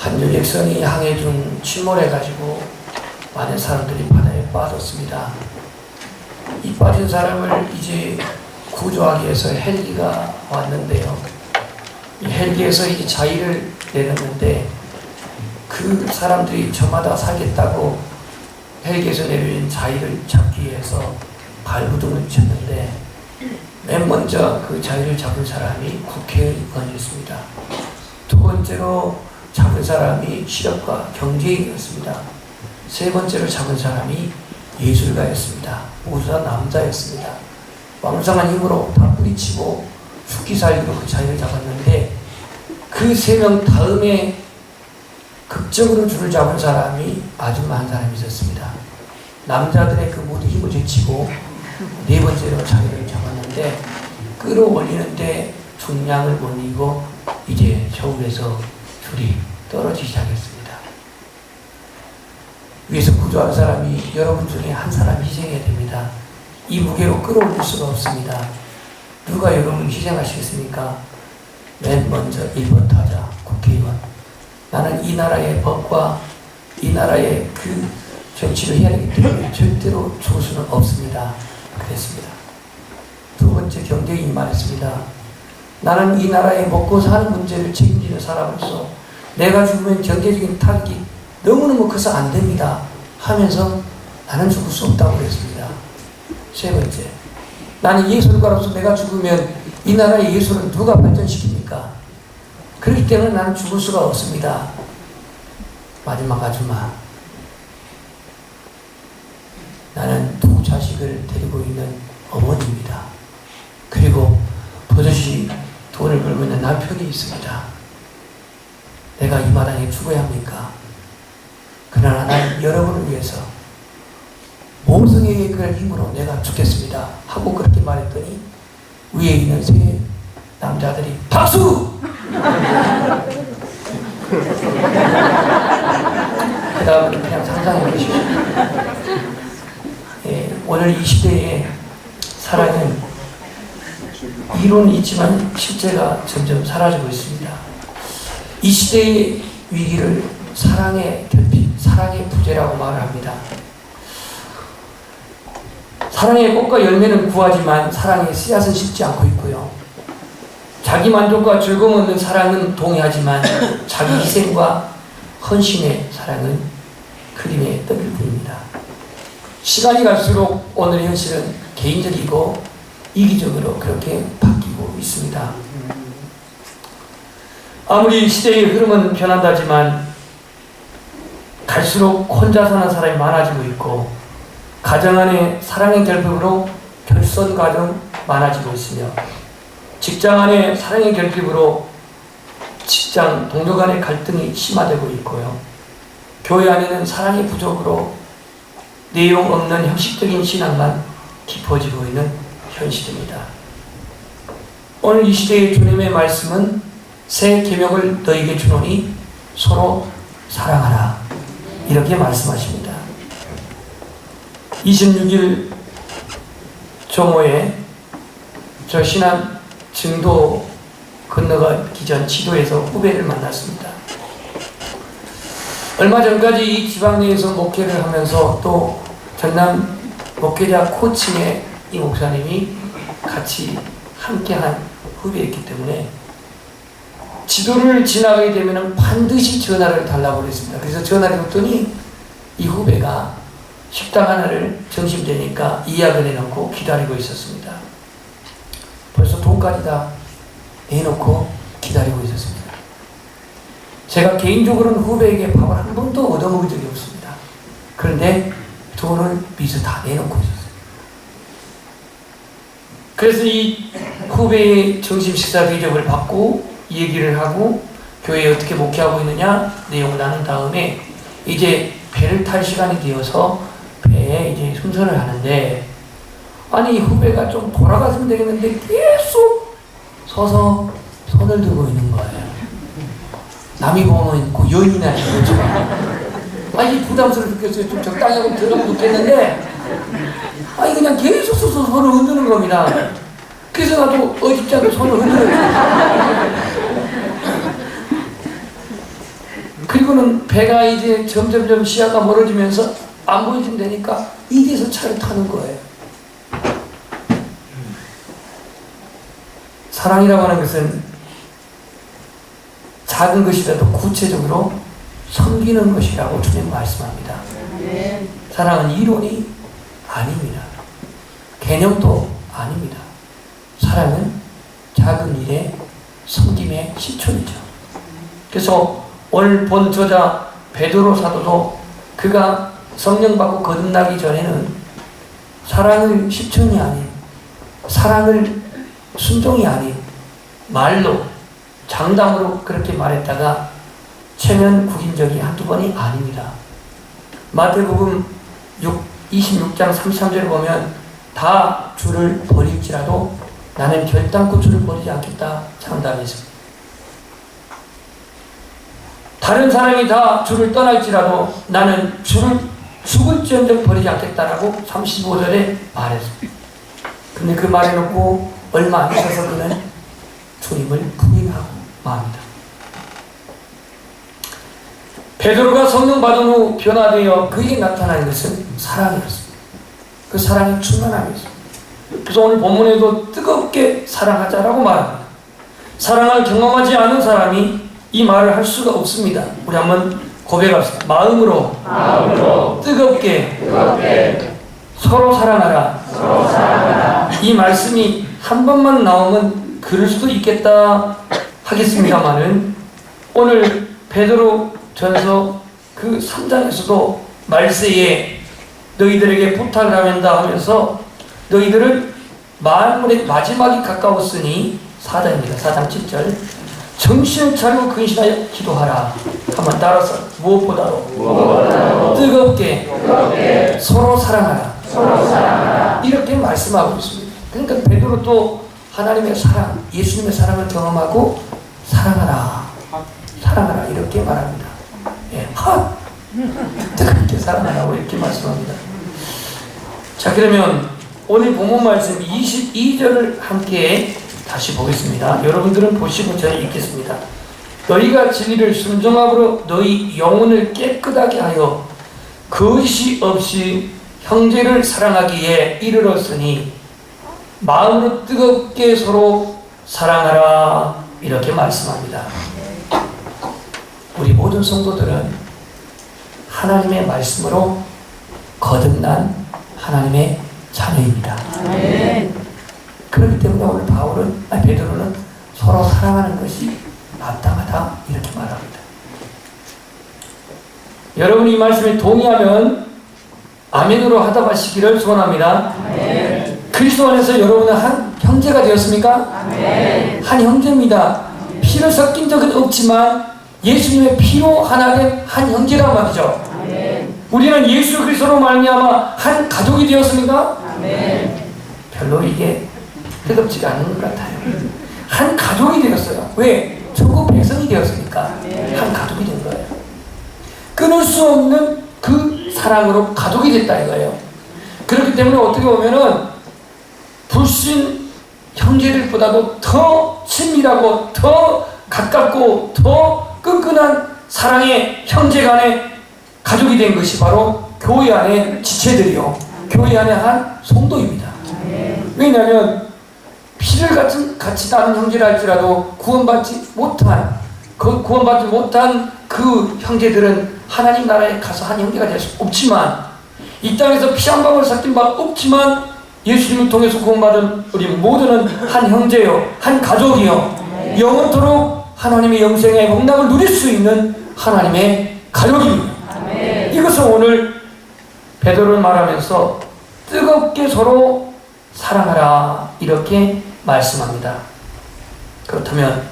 한일 액선이 항해 중 침몰해가지고 많은 사람들이 바다에 빠졌습니다. 이 빠진 사람을 이제 구조하기 위해서 헬기가 왔는데요. 이 헬기에서 이제 자위를 내렸는데 그 사람들이 저마다 살겠다고 헬기에서 내린 자위를 잡기 위해서 발부둥을 쳤는데 맨 먼저 그 자위를 잡은 사람이 국회의원이었습니다. 두 번째로 잡은 사람이 실업과 경제인이었습니다. 세 번째로 잡은 사람이 예술가였습니다. 모두 다 남자였습니다. 왕성한 힘으로 다 뿌리치고 죽기 살기로 그 자위를 잡았는데 그 세 명 다음에 극적으로 줄을 잡은 사람이 아줌마 한 사람이 있었습니다. 남자들의 그 모든 힘을 제치고 네 번째로 자위를 잡았는데 끌어올리는데 중량을 못 이기고 이제 겨울에서 줄이 떨어지기 시작했습니다. 위에서 구조한 사람이 여러분 중에 한 사람 희생해야 됩니다. 이 무게로 끌어올릴 수가 없습니다. 누가 여러분을 희생하시겠습니까? 맨 먼저 1번 타자 국회의원. 나는 이 나라의 법과 이 나라의 그 정치를 해야 하기 때문에 절대로 죽을 수는 없습니다. 그랬습니다. 두 번째 경제인이 말했습니다. 나는 이 나라의 먹고 사는 문제를 책임지는 사람으로서 내가 죽으면 경제적인 타격이 너무너무 커서 안 됩니다 하면서 나는 죽을 수 없다고 그랬습니다. 세 번째, 나는 예술가로서 내가 죽으면 이 나라의 예술은 누가 발전시킵니까? 그렇기 때문에 나는 죽을 수가 없습니다. 마지막 아줌마, 나는 두 자식을 데리고 있는 어머니입니다. 그리고 버젓이 돈을 벌고 있는 남편이 있습니다. 내가 이 마당에 죽어야 합니까? 그러나 난 여러분을 위해서 모성에게 그럴 힘으로 내가 죽겠습니다 하고 그렇게 말했더니 위에 있는 세 남자들이 박수! 그 다음은 그냥 상상해 보십시오. 예, 오늘 이 시대에 사랑은 이론이 있지만 실제가 점점 사라지고 있습니다. 이 시대의 위기를 사랑의 결핍, 사랑의 부재라고 말을 합니다. 사랑의 꽃과 열매는 구하지만 사랑의 씨앗은 심지 않고 있고요. 자기 만족과 즐거움 얻는 사랑은 동의하지만 자기 희생과 헌신의 사랑은 그림의 떡일 뿐입니다. 시간이 갈수록 오늘의 현실은 개인적이고 이기적으로 그렇게 바뀌고 있습니다. 아무리 시대의 흐름은 변한다지만 갈수록 혼자 사는 사람이 많아지고 있고 가정 안에 사랑의 결핍으로 결손 가정 많아지고 있으며 직장 안에 사랑의 결핍으로 직장 동료 간의 갈등이 심화되고 있고요. 교회 안에는 사랑의 부족으로 내용 없는 형식적인 신앙만 깊어지고 있는 현실입니다. 오늘 이 시대의 주님의 말씀은 새 계명을 너희에게 주노니 서로 사랑하라 이렇게 말씀하십니다. 26일 정오에 저 신안 증도 건너가기 전 지도에서 후배를 만났습니다. 얼마 전까지 이 지방 내에서 목회를 하면서 또 전남 목회자 코칭에 이 목사님이 같이 함께한 후배였기 때문에 지도를 지나가게 되면 반드시 전화를 달라고 그랬습니다. 그래서 전화를 줬더니 이 후배가 식당 하나를 점심되니까 예약을 해놓고 기다리고 있었습니다. 벌써 돈까지 다 내놓고 기다리고 있었습니다. 제가 개인적으로는 후배에게 밥을 한 번도 얻어먹은 적이 없습니다. 그런데 돈을 미처 다 내놓고 있었어요. 그래서 이 후배의 점심 식사 대접을 받고 얘기를 하고 교회에 어떻게 목회하고 있느냐 내용을 나눈 다음에 이제 배를 탈 시간이 되어서 배에 이제 승선을 하는데 아니 이 후배가 좀 돌아갔으면 되겠는데 계속 서서 손을 들고 있는 거예요. 남이 보면 그 연인이 아니고 아니 부담스러워 죽겠어요. 좀 적당히 하고 들어가면 좋겠는데 아니 그냥 계속 서서 손을 흔드는 겁니다. 그래서 나도 어집지 않게 손을 흔들어요. 그리고는 배가 이제 점점점 시야가 멀어지면서 안 보여진다니까 이제서 차를 타는 거예요. 사랑이라고 하는 것은 작은 것이라도 구체적으로 섬기는 것이라고 주님 말씀합니다. 사랑은 이론이 아닙니다. 개념도 아닙니다. 사랑은 작은 일에 섬김의 실천이죠. 그래서 오늘 본 저자 베드로 사도도 그가 성령 받고 거듭나기 전에는 사랑을 실천이 아닌, 사랑을 순종이 아닌 말로 장담으로 그렇게 말했다가 체면 구긴 적이 한두 번이 아닙니다. 마태복음 26장 33절을 보면 다 주를 버릴지라도 나는 결단코 주를 버리지 않겠다 장담했습니다. 다른 사람이 다 주를 떠날지라도 나는 주를 죽을지언정 버리지 않겠다라고 35절에 말했습니다. 근데 그 말해놓고 얼마 안 있어서 그는 주님을 부인하고 맙니다. 베드로가 성령 받은 후 변화되어 그에게 나타나는 것은 사랑이었습니다. 그 사랑이 충만함이었습니다. 그래서 오늘 본문에도 뜨겁게 사랑하자라고 말합니다. 사랑을 경험하지 않은 사람이 이 말을 할 수가 없습니다. 우리 한번 고백합시다. 마음으로 뜨겁게 서로 사랑하라. 이 말씀이 한 번만 나오면 그럴 수도 있겠다 하겠습니다만은 오늘 베드로 전서 그 3장에서도 말세에 너희들에게 부탁을 하면다 하면서 너희들은 만물의 마지막이 가까웠으니 4장입니다. 4장 7절 정신을 차리고 근신하여 기도하라. 한번 따라서 무엇보다도 뜨겁게 서로 사랑하라. 이렇게 말씀하고 있습니다. 그러니까 베드로도 하나님의 사랑, 예수님의 사랑을 경험하고 사랑하라 이렇게 말합니다. 예, 뜨겁게 사랑하라고 이렇게 말씀합니다. 자, 그러면 오늘 본문 말씀 22절을 함께 다시 보겠습니다. 여러분들은 보시고 저는 읽겠습니다. 너희가 진리를 순종함으로 너희 영혼을 깨끗하게 하여 거짓이 없이 형제를 사랑하기에 이르렀으니 마음으로 뜨겁게 서로 사랑하라 이렇게 말씀합니다. 우리 모든 성도들은 하나님의 말씀으로 거듭난 하나님의 자녀입니다. 그렇기 때문에 오늘 베드로는 서로 사랑하는 것이 마땅하다 이렇게 말합니다. 여러분이 이 말씀에 동의하면 아멘으로 하답하시기를 소원합니다. 그리스도 안에서 여러분은 한 형제가 되었습니까? 한 형제입니다. 피를 섞인 적은 없지만 예수님의 피로 하나 된 한 형제란 말이죠. 우리는 예수 그리스도로 말미암아 한 가족이 되었습니까? 별로 이게 뜨겁지가 않은 것 같아요. 한 가족이 되었어요. 왜? 천국 백성이 되었으니까 한 가족이 된 거예요. 끊을 수 없는 그 사랑으로 가족이 됐다 이거예요. 그렇기 때문에 어떻게 보면은 불신 형제들보다도 더 친밀하고 더 가깝고 더 끈끈한 사랑의 형제간의 가족이 된 것이 바로 교회 안의 지체들이요, 교회 안의 한 성도입니다. 왜냐하면 피를 같이 나눈 형제라 할지라도 구원받지 못한 그 형제들은 하나님 나라에 가서 한 형제가 될 수 없지만, 이 땅에서 피 한 방울 섞인 바 없지만 예수님을 통해서 구원받은 우리 모두는 한 형제요, 한 가족이요, 영원토록 하나님의 영생의 복락을 누릴 수 있는 하나님의 가족입니다. 이것을 오늘 베드로는 말하면서 뜨겁게 서로 사랑하라 이렇게 말씀합니다. 그렇다면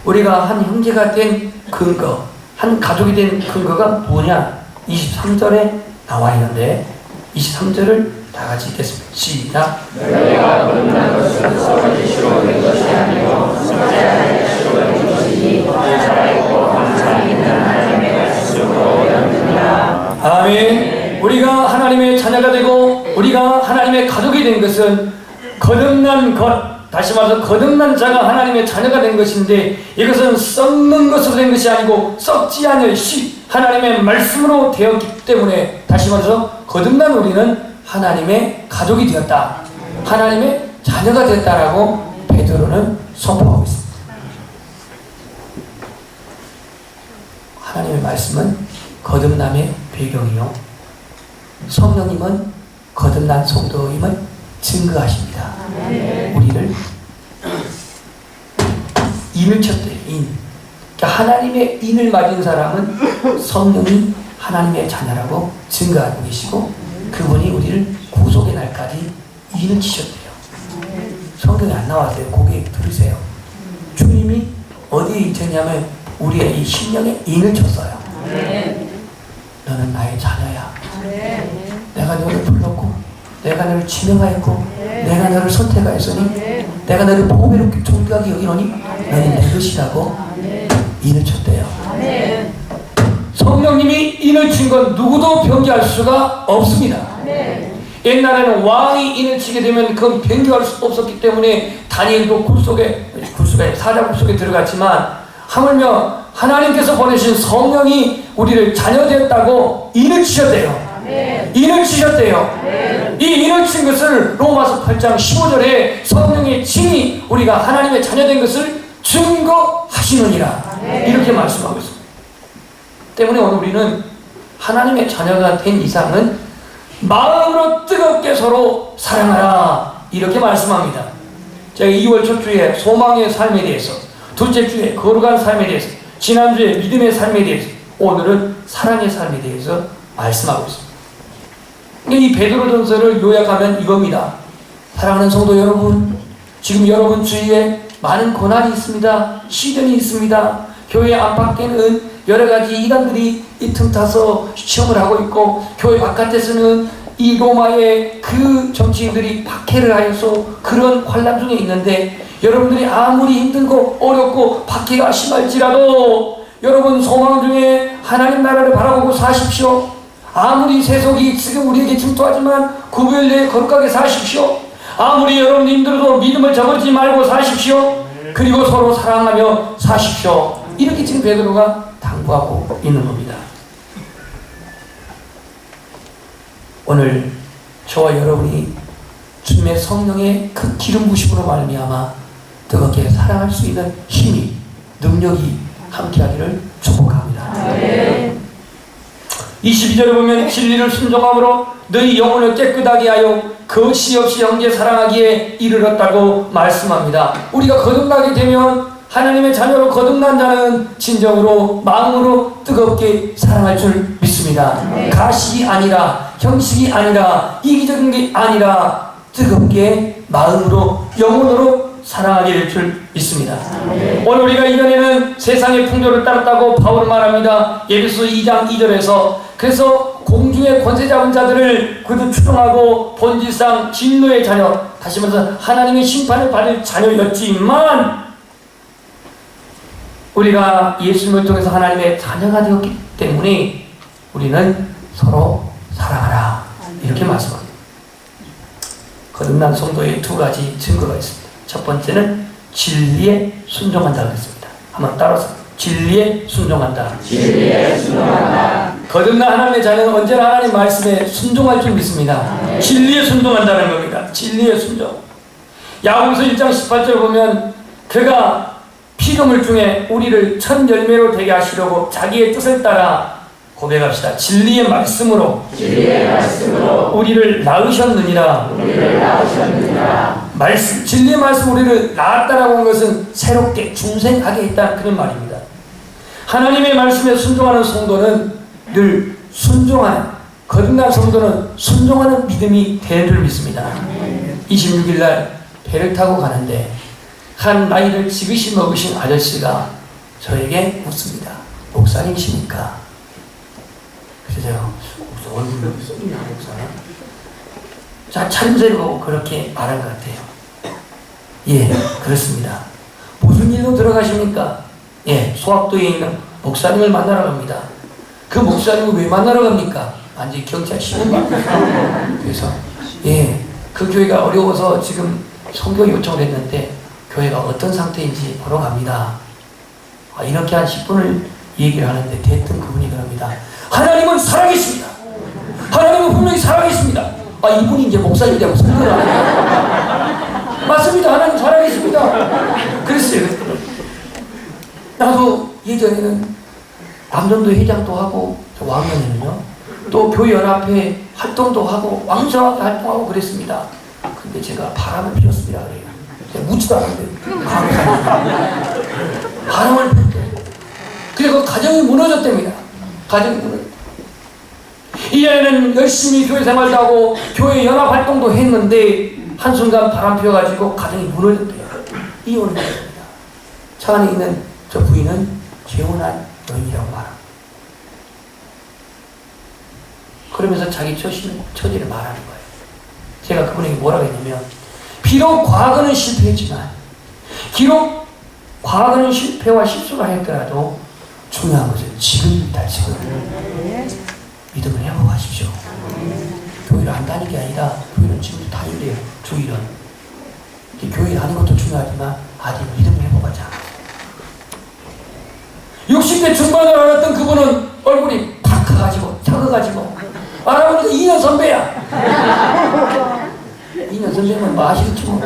우리가 한 형제가 된 근거, 한 가족이 된 근거가 뭐냐? 23절에 나와 있는데 23절을 다 같이 읽겠습니다. 시작. 너희가 거듭난 것은 서로 지시로 된 것이 아니요 서로의 지시로 된 것이니 살아있고 항상 있는 하나님의 말씀으로 되었느니라. 아멘. 우리가 하나님의 자녀가 되고 우리가 하나님의 가족이 된 것은 거듭난 것, 다시 말해서 거듭난 자가 하나님의 자녀가 된 것인데, 이것은 썩는 것으로 된 것이 아니고 썩지 않을 씨 하나님의 말씀으로 되었기 때문에, 다시 말해서 거듭난 우리는 하나님의 가족이 되었다, 하나님의 자녀가 되었다라고 베드로는 선포하고 있습니다. 하나님의 말씀은 거듭남의 배경이요, 성령님은 거듭난 성도임을 증거하십니다. 우리를 인을 쳤대요. 인. 그러니까 하나님의 인을 맞은 사람은 성령이 하나님의 자녀라고 증거하고 계시고, 그분이 우리를 구속의 날까지 인을 치셨대요. 성경에 안 나왔어요. 고개 들으세요. 주님이 어디에 있었냐면 우리의 이 심령에 인을 쳤어요. 너는 나의 자녀야. 내가 너를 불렀고, 내가 너를 지명하였고, 내가 너를 선택하였으니, 내가 너를 보배롭게 존귀하게 여기노니 너는 내 것이라고 인을 쳤대요. 성령님이 인을 친 건 누구도 변개할 수가 없습니다. 옛날에는 왕이 인을 치게 되면 그건 변개할 수 없었기 때문에 다니엘도 굴속에 사자굴 속에 들어갔지만, 하물며 하나님께서 보내신 성령이 우리를 자녀되었다고 인을 치셨대요. 인을 치셨대요. 이 인을 친 것을 로마서 8장 15절에 성령의 칭이 우리가 하나님의 자녀된 것을 증거하시느니라, 이렇게 말씀하고 있습니다. 때문에 오늘 우리는 하나님의 자녀가 된 이상은 마음으로 뜨겁게 서로 사랑하라, 이렇게 말씀합니다. 제가 2월 첫 주에 소망의 삶에 대해서, 둘째 주에 거룩한 삶에 대해서, 지난주에 믿음의 삶에 대해서, 오늘은 사랑의 삶에 대해서 말씀하고 있습니다. 이 베드로전서를 요약하면 이겁니다. 사랑하는 성도 여러분, 지금 여러분 주위에 많은 고난이 있습니다. 시련이 있습니다. 교회 안팎에는 여러가지 이단들이 이 틈타서 시험을 하고 있고, 교회 바깥에서는 이 로마의 그 정치인들이 박해를 하여서 그런 환난 중에 있는데, 여러분들이 아무리 힘들고 어렵고 박해가 심할지라도 여러분 소망 중에 하나님 나라를 바라보고 사십시오. 아무리 세속이 지금 우리에게 침투하지만 구별되어 거룩하게 사십시오. 아무리 여러분이 힘들어도 믿음을 저버리지 말고 사십시오. 그리고 서로 사랑하며 사십시오. 이렇게 지금 베드로가 당부하고 있는 겁니다. 오늘 저와 여러분이 주님의 성령의 그 기름 부심으로 말미암아 뜨겁게 사랑할 수 있는 힘이, 능력이 함께하기를 축복합니다. 22절에 보면 진리를 순종함으로 너희 영혼을 깨끗하게 하여 거시 없이 형제 사랑하기에 이르렀다고 말씀합니다. 우리가 거듭나게 되면, 하나님의 자녀로 거듭난 자는 진정으로 마음으로 뜨겁게 사랑할 줄 믿습니다. 가식이 아니라, 형식이 아니라, 이기적인 게 아니라 뜨겁게 마음으로, 영혼으로 사랑하게 될 줄 믿습니다. 오늘 우리가 이전에는 세상의 풍조를 따랐다고 바울은 말합니다. 에베소 2장 2절에서 그래서 공중의 권세 잡은 자들을 그도 추종하고 본질상 진노의 자녀, 다시 말해서 하나님의 심판을 받을 자녀였지만, 우리가 예수님을 통해서 하나님의 자녀가 되었기 때문에 우리는 서로 사랑하라, 이렇게 말씀합니다. 거듭난 성도의 두 가지 증거가 있습니다. 첫 번째는 진리에 순종한다고 했습니다. 한번 따라서 진리에 순종한다. 진리에 순종한다. 거듭난 하나님의 자녀는 언제나 하나님 말씀에 순종할 줄 믿습니다. 진리에 순종한다는 겁니다. 진리에 순종. 야고보서 1장 18절 보면 그가 피조물 중에 우리를 첫 열매로 되게 하시려고 자기의 뜻을 따라, 고백합시다. 진리의 말씀으로 우리를 낳으셨느니라. 진리의 말씀 우리를 낳았다라고 하는 것은 새롭게 중생하게 했다, 그런 말입니다. 하나님의 말씀에 순종하는 성도는 늘 순종하는, 거듭난 성도는 순종하는 믿음이 되는 줄 믿습니다. 26일 날 배를 타고 가는데 한 나이를 지그시 먹으신 아저씨가 저에게 묻습니다. 목사님이십니까? 그래서 제가 얼굴이 여기 썩이냐, 목사? 자, 차림새를 보고 그렇게 말한 것 같아요. 예, 그렇습니다. 무슨 일로 들어가십니까? 예, 소학도에 있는 목사님을 만나러 갑니다. 그 목사님을 왜 만나러 갑니까? 완전히 경찰 시험 받고. 그래서 예, 그 교회가 어려워서 지금 선교 요청을 했는데 교회가 어떤 상태인지 보러 갑니다. 이렇게 한 10분을 얘기를 하는데 대뜸 그분이 그럽니다. 하나님은 살아계십니다. 하나님은 분명히 살아계십니다. 이분이 이제 목사님이 되고 선교를 하네요. 맞습니다. 하나님 살아계십니다. 그랬어요. 나도 예전에는 남전도 회장도 하고 왕년에는요 또 교회연합회 활동도 하고 왕성하게 활동하고 그랬습니다. 근데 제가 바람을 피웠습니다. 그래요. 제가 묻지도 않았는데 바람을 피웠대요. 그리고 가정이 무너졌답니다. 가정이 무너졌대요. 이전에는 열심히 교회 생활도 하고 교회 연합 활동도 했는데 한순간 바람 피워가지고 가정이 무너졌대요. 이혼을 했습니다. 차 안에 있는 저 부인은 재혼한 여인이라고 말합니다. 그러면서 자기 처지를 말하는 거예요. 제가 그분에게 뭐라고 했냐면 비록 과거는 실패했지만 비록 과거는 실패와 실수가 했더라도 중요한 것은 지금입니다. 지금 믿음을 회복하십시오. 교회를 안 다니는 게 아니라 교회는 지금도 다닌대요. 주일은 교회를 하는 것도 중요하지만 아직 믿음을 회복하지 않아요. 60대 중반을 알았던 그분은 얼굴이 팍 커가지고 작아가지고 알아보니까 2년 선배야. 2년 선배면 뭐 아시겠지 뭐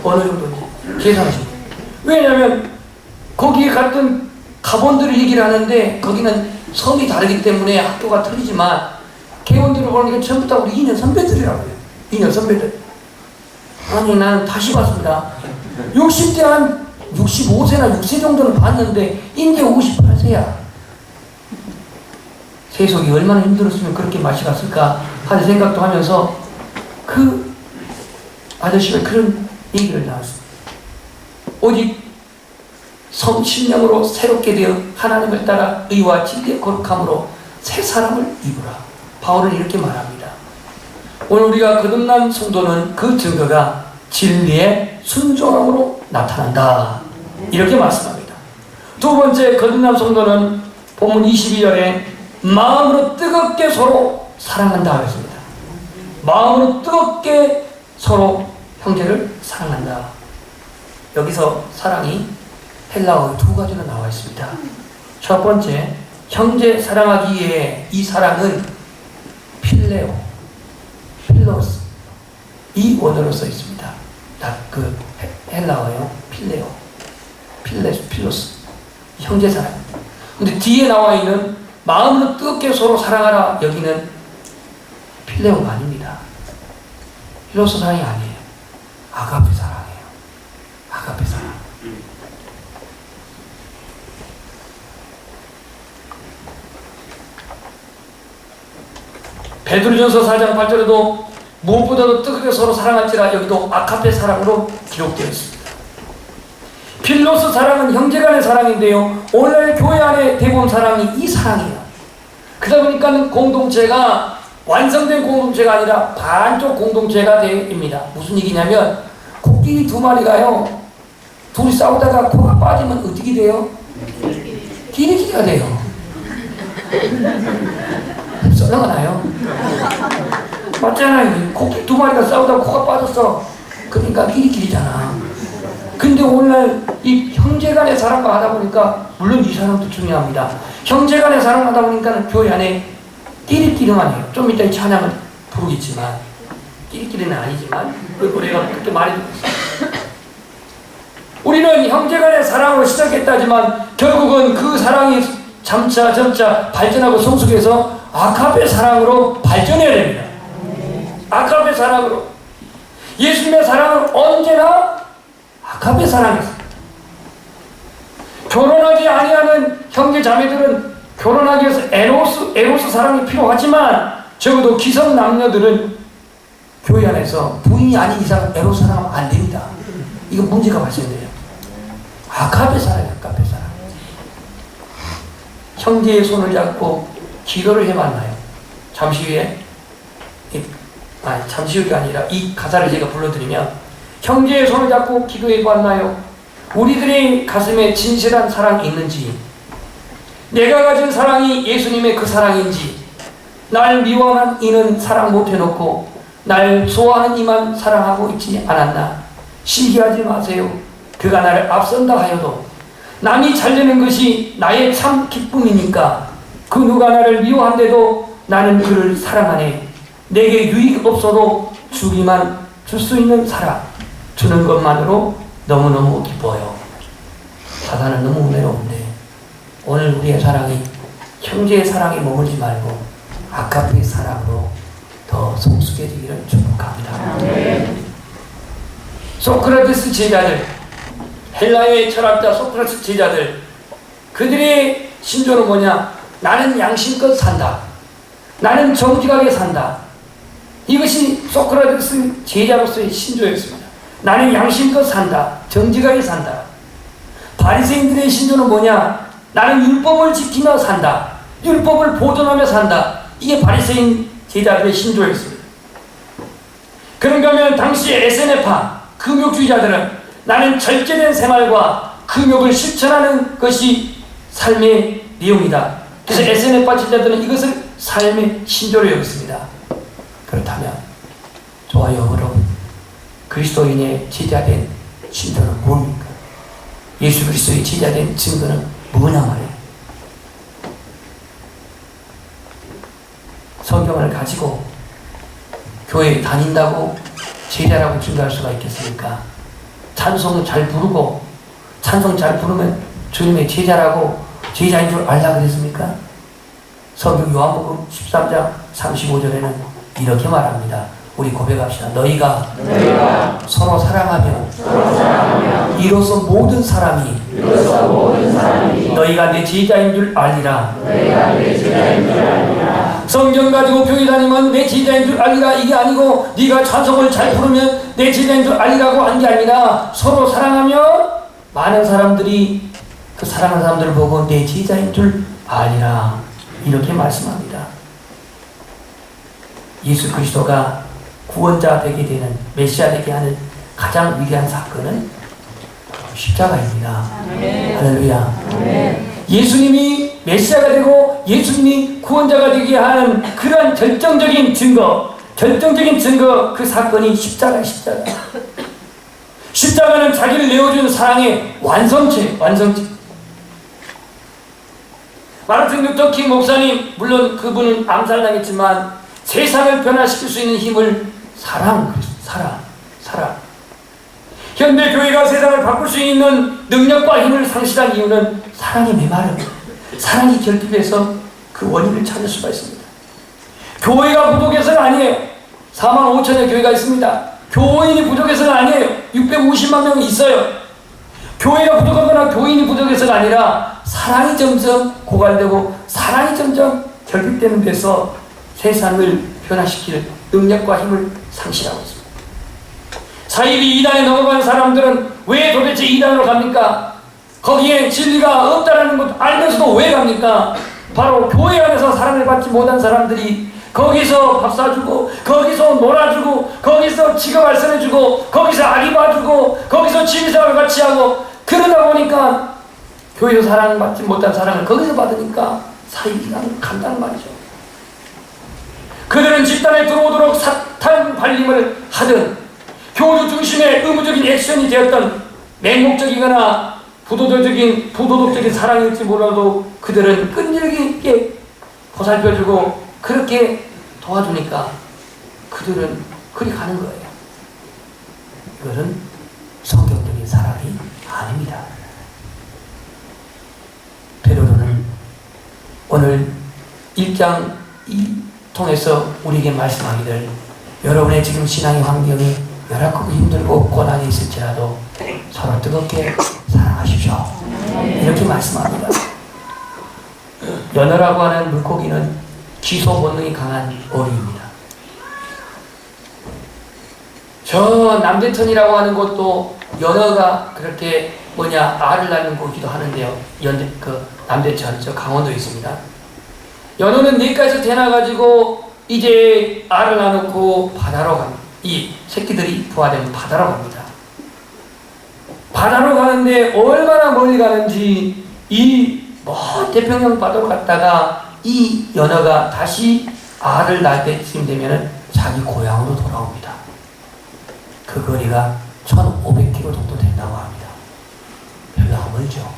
어느 정도인지 계산하시고. 왜냐면 거기에 갔던 가본들을 얘기를 하는데 거기는 섬이 다르기 때문에 학교가 틀리지만 개원들을 보니까 전부 다 우리 2년 선배들이라고 해요. 2년 선배들. 아니 나는 다시 봤습니다. 60대 한 65세나 6세 정도는 봤는데 이제 58세야. 세속이 얼마나 힘들었으면 그렇게 맛이 갔을까 하는 생각도 하면서 그 아저씨가 그런 얘기를 나왔습니다. 오직 성신령으로 새롭게 되어 하나님을 따라 의와 진리의 거룩함으로 새 사람을 입으라. 바울은 이렇게 말합니다. 오늘 우리가 거듭난 성도는 그 증거가 진리의 순종함으로 나타난다. 이렇게 말씀합니다. 두 번째 거듭난 성도는 본문 22절에 마음으로 뜨겁게 서로 사랑한다 하였습니다. 마음으로 뜨겁게 서로 형제를 사랑한다. 여기서 사랑이 헬라어의 두 가지로 나와 있습니다. 첫 번째, 형제 사랑하기에 이 사랑은 필레오, 필로스 이 원어로 써 있습니다. 그 헬라어요. 필레오, 필로스 형제 사랑. 근데 뒤에 나와 있는 마음으로 뜨겁게 서로 사랑하라 여기는 필레오가 아닙니다. 필로스 사랑이 아니에요. 아가페 사랑이에요. 아가페 사랑. 베드로전서 4장 8절에도 무엇보다도 뜨겁게 서로 사랑할지라 여기도 아가페 사랑으로 기록되어 있습니다. 필로스 사랑은 형제간의 사랑인데요. 오늘 교회 안에 대부분 사랑이 이 사랑이에요. 그러다 보니까 공동체가 완성된 공동체가 아니라 반쪽 공동체가 됩니다. 무슨 얘기냐면 코끼리 두 마리가요. 둘이 싸우다가 코가 빠지면 어떻게 돼요? 끼리끼리가 돼요. 썰렁가 나요. 맞잖아요. 코끼리 두 마리가 싸우다가 코가 빠졌어. 그러니까 끼리끼리잖아. 근데 오늘 이 형제간의 사랑과 하다 보니까 물론 이 사랑도 중요합니다. 형제간의 사랑을 하다 보니까 교회 안에 끼리끼리만 해요. 좀 이따 이 찬양을 부르겠지만 끼리끼리는 아니지만 우리가 그때 말해줬어요. 우리는 형제간의 사랑으로 시작했다지만 결국은 그 사랑이 점차 발전하고 성숙해서 아가페 사랑으로 발전해야 됩니다. 아가페 사랑으로. 예수님의 사랑은 언제나 아가페 사랑이었습니다. 결혼하지 아니하는 형제 자매들은 결혼하기 위해서 에로스 사랑이 필요하지만 적어도 기성 남녀들은 교회 안에서 부인이 아닌 이상은 에로스 사랑하면 안 됩니다. 이건 문제가 발생돼요. 아가페 사랑이에요. 아가페 사랑. 형제의 손을 잡고 기도를 해봤나요? 잠시 후에 잠시 후가 아니라 이 가사를 제가 불러드리면 형제의 손을 잡고 기도해봤나요? 우리들의 가슴에 진실한 사랑이 있는지, 내가 가진 사랑이 예수님의 그 사랑인지, 날 미워하는 이는 사랑 못해놓고 날 좋아하는 이만 사랑하고 있지 않았나? 시기하지 마세요. 그가 나를 앞선다 하여도 남이 잘되는 것이 나의 참 기쁨이니까 그 누가 나를 미워한데도 나는 그를 사랑하네. 내게 유익 없어도 주기만 줄 수 있는 사랑 주는 것만으로 너무너무 기뻐요. 사단은 너무 은혜로운데 오늘 우리의 사랑이 형제의 사랑에 머물지 말고 아까의 사랑으로 더 성숙해지기를 축복합니다. 소크라테스 제자들, 헬라의 철학자 소크라테스 제자들, 그들의 신조는 뭐냐? 나는 양심껏 산다. 나는 정직하게 산다. 이것이 소크라테스 제자로서의 신조였습니다. 나는 양심껏 산다. 정직하게 산다. 바리새인들의 신조는 뭐냐? 나는 율법을 지키며 산다. 율법을 보존하며 산다. 이게 바리새인 제자들의 신조였습니다. 그런가 하면 당시 에세네파 금욕주의자들은 나는 절제된 생활과 금욕을 실천하는 것이 삶의 내용이다. 그래서 에세네파 제자들은 이것을 삶의 신조로 여겼습니다. 그렇다면 저와 여러분 그리스도인의 제자된 신조는 뭡니까? 예수 그리스도의 제자된 증거는 뭐냐 말이에요. 성경을 가지고 교회에 다닌다고 제자라고 증거할 수가 있겠습니까? 찬송을 잘 부르고 찬송 잘 부르면 주님의 제자라고 제자인 줄 알라 그랬습니까? 성경 요한복음 13장 35절에는 이렇게 말합니다. 우리 고백합시다. 너희가 서로 사랑하며 이로써 모든 사람이 너희가 내 제자인 줄 알리라. 성경 가지고 교회 다니면 내 제자인 줄 알리라 이게 아니고 네가 찬송을 잘 부르면 내 제자인 줄 알리라고 한 게 아니라 서로 사랑하며 많은 사람들이 그 사랑하는 사람들을 보고 내 제자인 줄 알리라 이렇게 말씀합니다. 예수 그리스도가 구원자 되게 되는 메시아 되게 하는 가장 위대한 사건은 십자가입니다. 할렐루야. 예수님이 메시아가 되고 예수님이 구원자가 되게 하는 그러한 결정적인 증거 그 사건이 십자가. 십자가는 자기를 내어준 사랑의 완성체. 마르틴 루터 킹 목사님, 물론 그분은 암살당했지만 세상을 변화시킬 수 있는 힘을 사랑. 현대 교회가 세상을 바꿀 수 있는 능력과 힘을 상실한 이유는 사랑의 메마름, 사랑이 결핍해서 그 원인을 찾을 수가 있습니다. 교회가 부족해서는 아니에요. 4만 5천의 교회가 있습니다. 교인이 부족해서는 아니에요. 650만 명이 있어요. 교회가 부족하거나 교인이 부족해서가 아니라 사랑이 점점 고갈되고 사랑이 점점 결핍되는 데서 세상을 변화시킬 능력과 힘을 상실하고 있습니다. 사이비 이단에 넘어간 사람들은 왜 도대체 이단으로 갑니까? 거기에 진리가 없다는 것 알면서도 왜 갑니까? 바로 교회 안에서 사랑을 받지 못한 사람들이 거기서 밥 사주고 거기서 놀아주고 거기서 직업 알선해주고 거기서 아기 봐주고 거기서 취미생활 같이 하고 그러다 보니까 교회에서 사랑받지 못한 사랑을 거기서 받으니까 사이비가 간다는 말이죠. 그들은 집단에 들어오도록 사탄 발림을 하든 교주 중심의 의무적인 액션이 되었던 맹목적이거나 부도덕적인 사랑일지 몰라도 그들은 끈질기 있게 보살펴주고 그렇게 도와주니까 그들은 그리 가는 거예요. 이것은 성경적인 사랑이 아닙니다. 베드로는 오늘 1장 통해서 우리에게 말씀하기를 여러분의 지금 신앙의 환경이 열악하고 힘들고 고난이 있을지라도 서로 뜨겁게 사랑하십시오. 이렇게 말씀합니다. 연어라고 하는 물고기는 기소 본능이 강한 어류입니다. 저 남대천이라고 하는 곳도 연어가 그렇게 알을 낳는 곳이기도 하는데요. 남대천, 저 강원도에 있습니다. 연어는 넷까지 태어나가지고 이제 알을 낳고 바다로 갑니다. 이 새끼들이 부화되면 바다로 갑니다. 바다로 가는데 얼마나 멀리 가는지 이 먼 태평양 바다로 갔다가 이 연어가 다시 알을 낳을 때쯤 되면 자기 고향으로 돌아옵니다. 그 거리가 1,500km 정도 된다고 합니다. 별로 안 멀죠.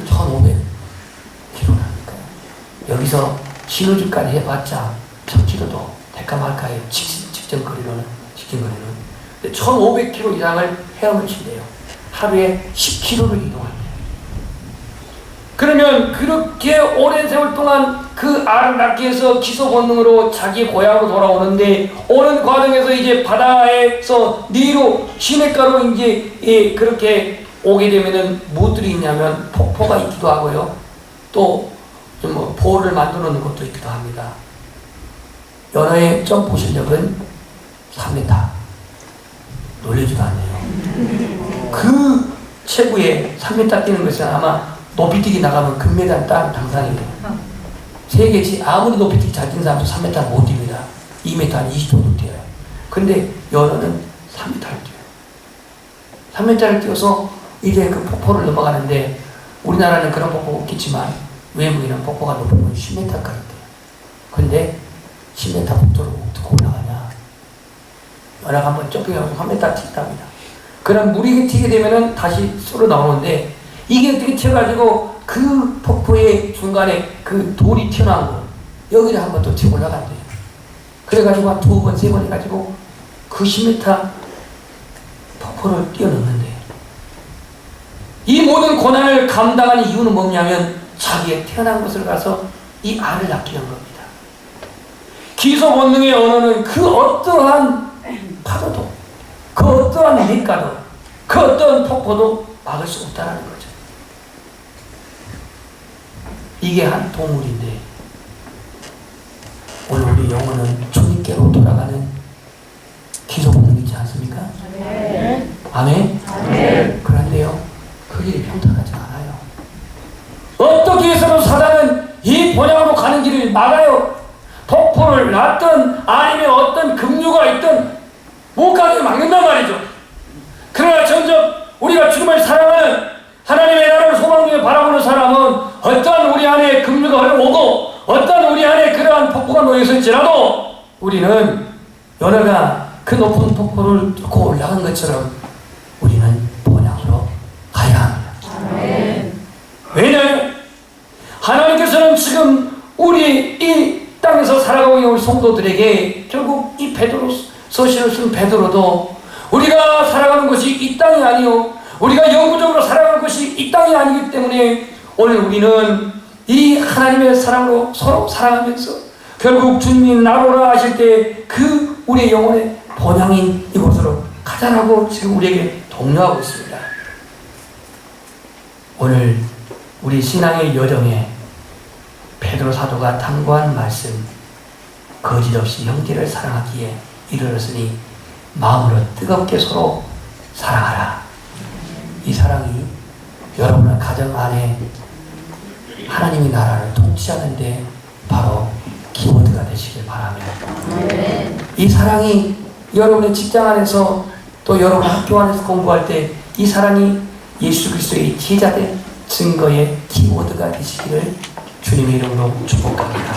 1,500km라니까요. 여기서 신호주까지 해봤자 1,000km도 될까 말까요. 직전거리로는. 1,500km 이상을 헤엄을 친대요. 하루에 10km를 이동한대요. 그러면 그렇게 오랜 세월 동안 그 알을 낳기 위해서 기소 본능으로 자기 고향으로 돌아오는데, 오는 과정에서 이제 바다에서 니로 시냇가로 이제 그렇게 오게 되면은 무엇들이 있냐면 폭포가 있기도 하고요. 또 뭐 보호를 만들어 놓은 것도 있기도 합니다. 연어의 점프 실력은 3m. 놀리지도 않네요. 그 최고의 3m 뛰는 것은 아마 높이뛰기 나가면 금메달 딴 당상이에요. 세계지 아무리 높이뛰기 잘 뛰는 사람도 3m 못 뜁니다. 2m 한 20정도 뛰어요. 근데 연어는 3m를 뛰어요. 3m를 뛰어서 이제 그 폭포를 넘어가는데, 우리나라는 그런 폭포가 없겠지만 외국에는 폭포가 높으면 10m까지 돼요. 근데 10m 폭포를 어떻게 올라가냐? 연어가 한번 점핑해서 3m 튀답니다. 그럼 물이 튀게 되면은 다시 쏠어 나오는데, 이게 어떻게 튀어가지고 그 폭포의 중간에 그 돌이 튀어나온 거, 여기를 한번 또 튀어 올라간대요. 그래가지고 한 2번, 3번 해가지고 그 10m 폭포를 뛰어넘는데, 이 모든 고난을 감당하는 이유는 뭐냐면 자기의 태어난 곳을 가서 이 알을 낳기 위한 겁니다. 기소 본능의 언어는 그 어떠한 파도도, 그 어떠한 밑가도, 그 어떠한 폭포도 막을 수 없다는 거죠. 이게 한 동물인데, 오늘 우리 영혼은 주님께로 돌아가는 기소 본능이 있지 않습니까? 아멘. 아멘? 아멘. 그런데요, 그 길이 평탄하지 않아요. 어떻게 해서든 사단은 이 본향으로 가는 길을 막아요. 폭포를 놨든 아니면 어떤 급류가 있든 못 가게 막는단 말이죠. 그러나 점점 우리가 주님을 사랑하는, 하나님의 나라를 소망 중에 바라보는 사람은 어떠한 우리 안에 급류가 흘러오고 어떠한 우리 안에 그러한 폭포가 놓여있을지라도 우리는 연어가 그 높은 폭포를 뚫고 올라간 것처럼 우리는 본향으로 가야 합니다. 아멘. 왜냐하면 하나님께서는 지금 우리 이 땅에서 살아가고 있는 우리 성도들에게 결국 이 베드로 서신을 쓴 베드로도 우리가 살아가는 것이 이 땅이 아니요, 우리가 영구적으로 살아가는 것이 이 땅이 아니기 때문에 오늘 우리는 이 하나님의 사랑으로 서로 사랑하면서 결국 주님이 나로라 하실 때 그 우리의 영혼의 본향인 이곳으로 가자라고 지금 우리에게 독려하고 있습니다. 오늘 우리 신앙의 여정에 베드로 사도가 탐구한 말씀, 거짓없이 형제를 사랑하기에 이르렀으니 마음으로 뜨겁게 서로 사랑하라. 이 사랑이 여러분의 가정 안에 하나님의 나라를 통치하는데 바로 키워드가 되시길 바라며, 이 사랑이 여러분의 직장 안에서 또 여러분 학교 안에서 공부할 때 이 사랑이 예수 그리스도의 제자된 증거의 키워드가 되시기를 주님의 이름으로 축복합니다.